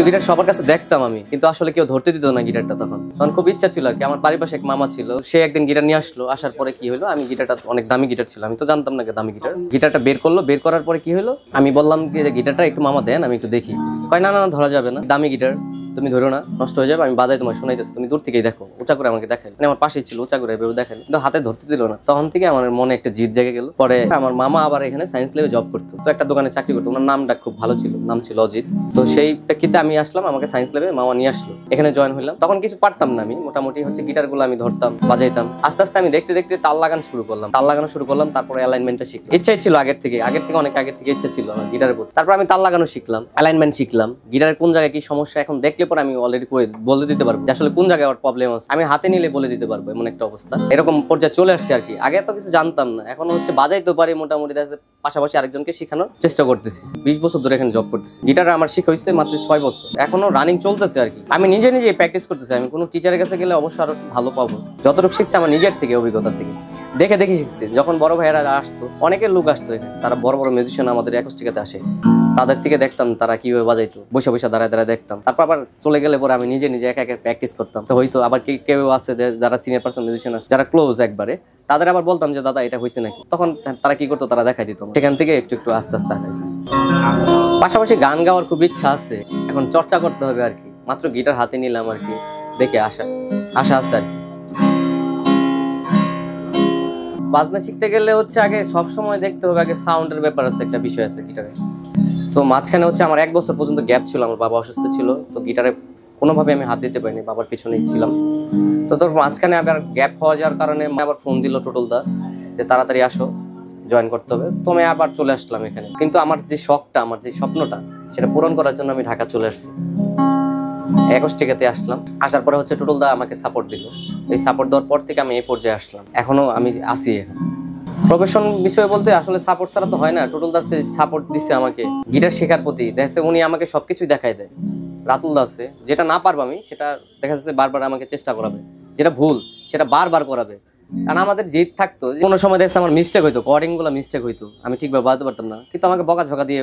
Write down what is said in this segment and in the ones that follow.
Guitar সবার কাছে দেখতাম আমি, কিন্তু আসলে কেউ ধরতে দিত না গিটারটা। তখন খুব ইচ্ছা ছিল আর কি। আমার বাড়ির পাশে এক মামা ছিল, সে একদিন গিটার নিয়ে আসলো। আসার পরে কি হলো, আমি গিটারটা অনেক দামি গিটার ছিল, আমি তো জানতাম না দামি গিটারটা বের করলো। বের করার পরে কি হলো, আমি বললাম যে গিটারটা একটু মামা দেন, আমি একটু দেখি। কয় না না ধরা যাবে না, দামি গিটার, তুমি ধরো না, নষ্ট হয়ে যাবে, আমি বাজাই তোমার শোনাইতেছি, তুমি দূর থেকেই দেখো। উঁচা করে আমাকে দেখাই, মানে আমার পাশেই ছিল, উঁচা করে এভাবে দেখাই, কিন্তু হাতে ধরতে দিল না। তখন থেকে আমার মনে একটা জিদ জেগে গেল। পরে আমার মামা আবার এখানে সায়েন্স ল্যাবে জব করতো, তো একটা দোকানে চাকরি করতো, ওনার নামটা খুব ভালো ছিল, নাম ছিল অজিত। তো সেই প্রেক্ষিতে আমি আসলাম, আমাকে সায়েন্স ল্যাবে মামা নিয়ে আসলো, এখানে জয়েন হইলাম। তখন কিছু পারতাম না আমি, মোটামুটি গিটার গুলো আমি ধরতাম, বাজাইতাম। আস্তে আস্তে আমি দেখতে দেখতে তাল লাগানো শুরু করলাম। তারপরে অ্যালাইনমেন্টটা শিখলাম। ইচ্ছাই ছিল আগের থেকে অনেক আগের থেকে ইচ্ছা ছিল আমার গিটারের প্রতি। তারপর আমি তাল লাগানো শিখলাম, অ্যালাইনমেন্ট শিখলাম, গিটারের কোন জায়গায় কি সমস্যা এখন দেখলে পরে আমি অলরেডি করে বলে দিতে পারবো যে আসলে কোন জায়গায় আমার প্রবলেম আছে, আমি হাতে নিলে বলে দিতে পারবো, এমন একটা অবস্থা। এরকম পর্যায়ে চলে আসছে আর কি। আগে তো কিছু জানতাম না, এখন বাজাইতে পারি মোটামুটি, পাশাপাশি আরেকজনকে শেখানোর চেষ্টা করতেছি। 20 বছর ধরে এখানে জব করতেছি। গিটার আমার শিখা হয়েছে মাত্র 6 বছর, এখনো রানিং চলতেছে আর কি। আমি নিজে প্র্যাকটিস করতেছি, আমি কোনো টিচারের কাছে গেলে অবশ্যই আরো ভালো পাবো। যতটুকু শিখছি আমার নিজের থেকে, অভিজ্ঞতা থেকে, দেখে দেখে শিখছি। যখন বড় ভাইয়েরা আসতো, অনেকের লোক আসতো এখানে, তারা বড় বড় মিউজিশিয়ান আমাদের অ্যাকোস্টিকাতে আসে, তাদের থেকে দেখতাম তারা কিভাবে বাজাইতো, বসে বসে দাঁড়ায় দাঁড়ায় দেখতাম। তারপর আবার চলে গেলে পরে আমি নিজে একা একা প্র্যাকটিস করতাম। তো হয়তো আবার কেউ আছে যারা সিনিয়র পার্সন মিউজিশিয়ান আছে, যারা ক্লোজ একবারে, তাদের আবার বলতাম যে দাদা এটা হয়েছে নাকি, তখন তারা কি করতো, তারা দেখাই দিত। সেখান থেকে একটু একটু আস্তে আস্তে আগাইছি। পাশাপাশি গান গাওয়ার খুব ইচ্ছা আছে, এখন চর্চা করতে হবে আর কি। মাত্র গিটার হাতে নিলাম আর কি, দেখে আশা আছে আর কি। বাজনা শিখতে গেলে আগে সবসময় দেখতে হবে, আগে সাউন্ডের ব্যাপার আছে, একটা বিষয় আছে গিটারে। তো মাঝখানে আমার 1 বছর পর্যন্ত গ্যাপ ছিল, আমার বাবা অসুস্থ ছিল, তো গিটারে কোনোভাবে আমি হাত দিতে পারিনি, বাবার পিছনেই ছিলাম। তো তোর মাঝখানে আবার গ্যাপ হওয়া যাওয়ার কারণে আবার ফোন দিল টোটলদা যে তাড়াতাড়ি আসো, জয়েন করতে হবে। তো আমি আবার চলে আসলাম এখানে। কিন্তু আমার যে শখটা, আমার যে স্বপ্নটা, সেটা পূরণ করার জন্য আমি ঢাকা চলে আসছি, অ্যাকোস্টিকাতে আসলাম। আসার পরে টোটলদা আমাকে সাপোর্ট দিল। এই সাপোর্ট দেওয়ার পর থেকে আমি এই পর্যায়ে আসলাম, এখনো আমি আসি এখানে। প্রফেশন বিষয়ে বলতে আসলে সাপোর্ট ছাড়া তো হয় না। টোটল দাস সাপোর্ট দিচ্ছে আমাকে গিটার শেখার প্রতি, দেখছে উনি আমাকে সবকিছুই দেখাই দেয়। রাতুল দাসে যেটা না পারবো আমি, সেটা দেখা যাচ্ছে বারবার আমাকে চেষ্টা করাবে, যেটা ভুল সেটা বারবার করাবে। কারণ আমাদের জিদ থাকতো, কোনো সময় দেখছে আমার মিস্টেক হইতো, কর্ডিং গুলো মিস্টেক হইতো, আমি ঠিকভাবে বাজাতে পারতাম না, কিন্তু আমাকে বকাঝকা দিয়ে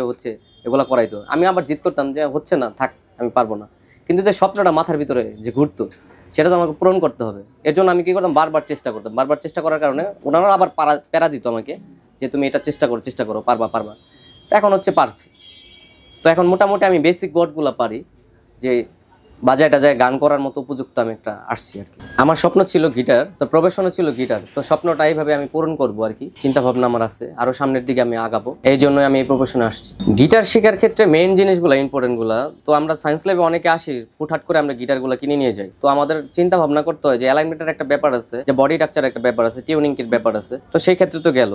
এগুলো করাইতো। আমি আবার জিদ করতাম যে হচ্ছে না, থাক, আমি পারবো না। কিন্তু যে স্বপ্নটা মাথার ভিতরে যে ঘুরতো, সেটা তো আমাকে পূরণ করতে হবে। এর জন্য আমি কি করতাম, বারবার চেষ্টা করতাম। বারবার চেষ্টা করার কারণে ওনারা আবার প্যারা দিত আমাকে যে তুমি এটা চেষ্টা করো, পারবা। তো এখন পারছি। তো এখন মোটামুটি আমি বেসিক ওয়ার্ডগুলো পারি, যে বাজায়টা যায় গান করার মতো উপযুক্ত আমি একটা আসছি আর কি। আমার স্বপ্ন ছিল গিটার, তো প্রফেশনও ছিল গিটার। তো স্বপ্নটা এইভাবে আমি পূরণ করবো আর কি, চিন্তা ভাবনা আমার আছে, আরো সামনের দিকে আমি আগাবো। এই জন্য আমি এই প্রফেশনে আসছি। গিটার শেখার ক্ষেত্রে মেইন জিনিসগুলো, ইম্পর্টেন্ট গুলা, তো আমরা সায়েন্স ল্যাবে অনেকে আসি, ফুটহাট করে আমরা গিটার গুলা কিনে নিয়ে যাই। তো আমাদের চিন্তা ভাবনা করতে হয় যে অ্যালাইনমেন্টের একটা ব্যাপার আছে, যে বডি স্ট্রাকচারের একটা ব্যাপার আছে, টিউনিং এর ব্যাপার আছে। তো সেই ক্ষেত্রে তো গেল।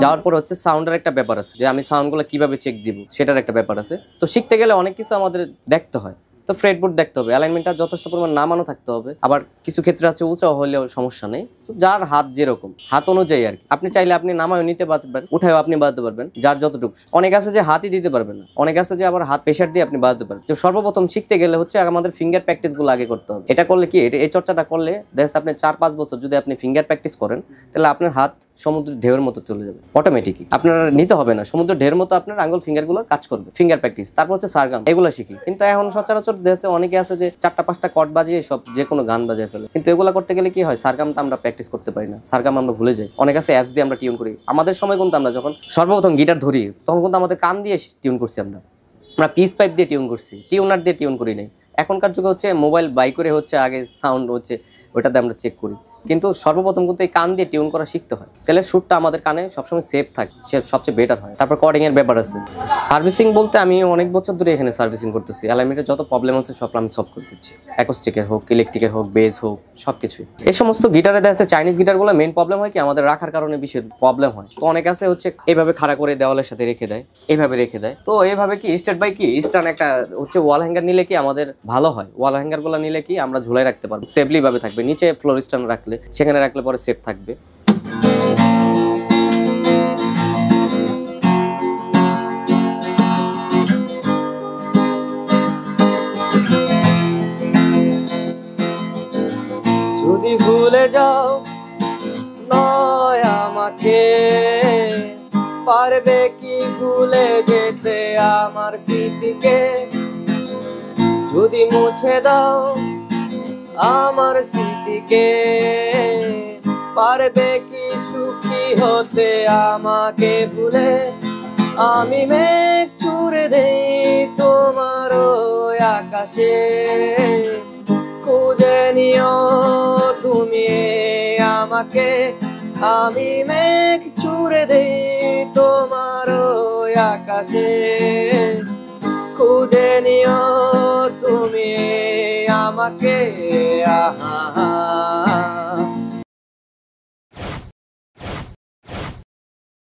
যাওয়ার পর সাউন্ডের একটা ব্যাপার আছে, যে আমি সাউন্ডগুলো কিভাবে চেক দিব, সেটার একটা ব্যাপার আছে। তো শিখতে গেলে অনেক কিছু আমাদের দেখতে হয়। তো ফ্রেটবোর্ড দেখতে হবে, অ্যালাইনমেন্টটা যথেষ্ট পরিমাণ নামানো থাকতে হবে। আবার কিছু ক্ষেত্রে আছে উঁচা হলেও সমস্যা নেই। তো যার হাত যেরকম, হাত অনুযায়ী আর কি। আপনি চাইলে আপনি নামায়ও নিতে পারবেন, উঠায়ও আপনি বাজাতে পারবেন, যার যতটুকু। অনেক আছে যে হাতই দিতে পারবেন না, অনেক আছে যে আবার হাত প্রেশার দিয়ে আপনি বাজাতে পারবেন। তো সর্বপ্রথম শিখতে গেলে আমাদের ফিঙ্গার প্র্যাকটিস গুলো আগে করতে হবে। এটা করলে কি, এই চর্চাটা করলে দেখা আপনি 4-5 বছর যদি আপনি ফিঙ্গার প্র্যাকটিস করেন, তাহলে আপনার হাত সমুদ্রের ঢেউয়ের মতো চলে যাবে অটোমেটিকই। আপনার নিতে হবে না, সমুদ্রের ঢেউয়ের মতো আপনার আঙ্গুল ফিঙ্গার গুলো কাজ করবে। ফিঙ্গার প্র্যাকটিস, তারপর সারগাম, এগুলো শিখি। কিন্তু এখন সচরাচর দেশে অনেকে আছে যে 4টা-5টা কর্ড বাজিয়ে সব যে কোনো গান বাজিয়ে ফেলে। কিন্তু এগুলো করতে গেলে কি হয়, সারগামটা আমরা প্র্যাকটিস করতে পারি না, সারগাম আমরা ভুলে যাই। অনেক আছে অ্যাপস দিয়ে আমরা টিউন করি। আমাদের সময় কিন্তু আমরা যখন সর্বপ্রথম গিটার ধরি, তখন কিন্তু আমাদের কান দিয়ে টিউন করছি, আমরা পিস পাইপ দিয়ে টিউন করছি, টিউনার দিয়ে টিউন করি নাই। এখনকার যুগে মোবাইল বাই করে আগে সাউন্ড ওটাতে আমরা চেক করি। কিন্তু সর্বপ্রথম কিন্তু এই কান দিয়ে টিউন করা শিখতে হয়, তাহলে সুরটা আমাদের কানে সবসময় সেফ থাকে, সবচেয়ে বেটার হয়। তারপর কর্ডিং এর ব্যাপার আছে। সার্ভিসিং বলতে আমি অনেক বছর ধরে এখানে সার্ভিসিং করতেছি। অ্যালাইনমেন্টের যত প্রবলেম আছে সব আমি সলভ করতেছি, অ্যাকোস্টিকের হোক, ইলেকট্রিকের হোক, বেস হোক, সবকিছুই। এই সমস্ত গিটারে দেখা যাচ্ছে চাইনিজ গিটারগুলো মেইন প্রবলেম হয় কি, আমাদের রাখার কারণে বিশেষ প্রবলেম হয়। তো অনেক আছে এইভাবে খাড়া করে দেওয়ালের সাথে রেখে দেয়, এইভাবে রেখে দেয়। তো এইভাবে কি স্টেট বাই কি ইস্টার্ন একটা ওয়াল হ্যাঙ্গার নিলে কি আমাদের ভালো হয়। ওয়াল হ্যাঙ্গার গুলো নিলে কি আমরা ঝুলাই রাখতে পারবো, সেফলি ভাবে থাকবে। নিচে ফ্লোর স্ট্যান্ড রাখলে, সেখানে রাখলে পরে সেফ থাকবে। যদি ভুলে যাও নয় আমাকে, পারবে কি ভুলে যেতে আমার স্মৃতিকে, যদি মুছে দাও আমার স্মৃতিকে। পারবে কি সুখী হতে আমাকে ভুলে, আমি মেঘ ছুঁড়ে দেই তোমার ওই আকাশে। খুঁজে নিও তুমি আমাকে, আমি মেঘ ছুঁড়ে দেই তোমার ওই আকাশে। খুঁজে নিও তুমি আমাকে, আহা।